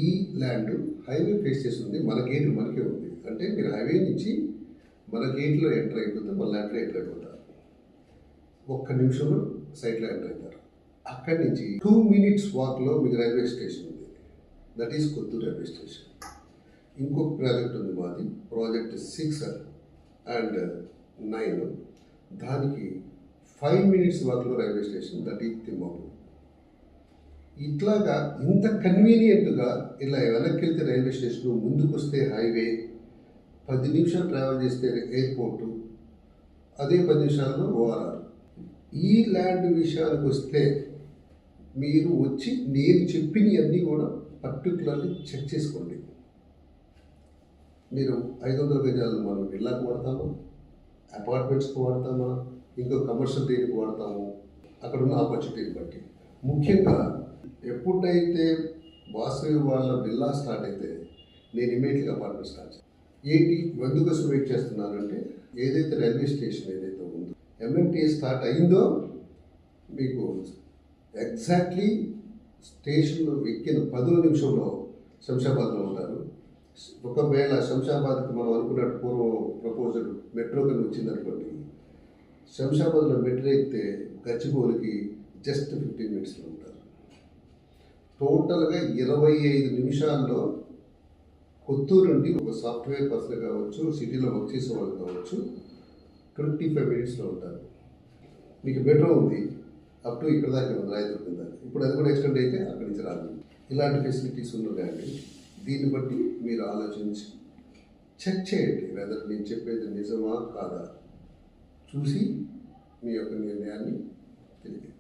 ఈ land highway face చేస్తుంది, మన గేట్ మనకే ఉంది. అంటే మీరు హైవే నుంచి మన గేట్లో ఎంటర్ అయిపోతే మన ల్యాండ్లో ఎంటర్ అయిపోతారు. ఒక్క నిమిషంలో సైట్లో ఎంటర్ అవుతారు. అక్కడి నుంచి 2 minutes వాక్లో మీకు రైల్వే స్టేషన్ ఉంది. That is Kothur railway station. ఇంకొక ప్రాజెక్ట్ ఉంది మాది, ప్రాజెక్ట్ 6 and 9. దానికి 5 minutes వాక్లో railway station, that is Thimmapur. ఇట్లాగా ఇంత కన్వీనియంట్గా ఇలా వెనక్కి వెళ్తే రైల్వే స్టేషన్, ముందుకు వస్తే హైవే, 10 నిమిషాలు ట్రావెల్ చేస్తే ఎయిర్పోర్టు, అదే 10 నిమిషాల్లో ఓఆర్ఆర్. ఈ ల్యాండ్ విషయానికి వస్తే మీరు వచ్చి నేను చెప్పినవన్నీ కూడా పర్టికులర్లీ చెక్ చేసుకోండి. మీరు 500 గజాలు మనం విల్లాకు వాడతామా, అపార్ట్మెంట్స్కి వాడతామా, ఇంకో కమర్షియల్ దేనికి వాడతాము, అక్కడ ఉన్న ఆపర్చునిటీని బట్టి. ముఖ్యంగా ఎప్పుడైతే వాసవి వాళ్ళ విల్లా స్టార్ట్ అయితే నేను ఇమీడియట్గా అపార్ట్మెంట్ స్టార్ట్ చేస్తాను. ఏంటి ఎందుకోసం వెయిట్ చేస్తున్నానంటే, ఏదైతే రైల్వే స్టేషన్ ఏదైతే ఉందో ఎంఎంటీఎస్ స్టార్ట్ అయిందో, మీకు ఎగ్జాక్ట్లీ స్టేషన్లో ఎక్కిన 10వ నిమిషంలో శంషాబాద్లో ఉంటారు. ఒకవేళ శంషాబాద్కి మనం అనుకున్నట్టు పూర్వం ప్రపోజల్ మెట్రో కానీ వచ్చిందనుకోండి, శంషాబాద్లో మెట్రో ఎక్కితే గచ్చిబౌలికి జస్ట్ 15 minutesలో ఉంటారు. టోటల్గా 25 నిమిషాల్లో కొత్తూరు నుండి ఒక సాఫ్ట్వేర్ పర్సన్ కావచ్చు, సిటీలో వర్క్ చేసే వాళ్ళు కావచ్చు, 25 minutesలో ఉంటారు. మీకు మెట్రో ఉంది, అప్ టు ఇక్కడ దాకా ఉంది, రాయదుర్గం దాకా. ఇప్పుడు అది కూడా ఎక్స్టెండ్ అయితే అక్కడి నుంచి రాదు. ఇలాంటి ఫెసిలిటీస్ ఉన్నాయండి. దీన్ని బట్టి మీరు ఆలోచించి చెక్ చేయండి, వెదర్ నేను చెప్పేది నిజమా కాదా, చూసి మీ యొక్క నిర్ణయాన్ని తెలియజేయండి.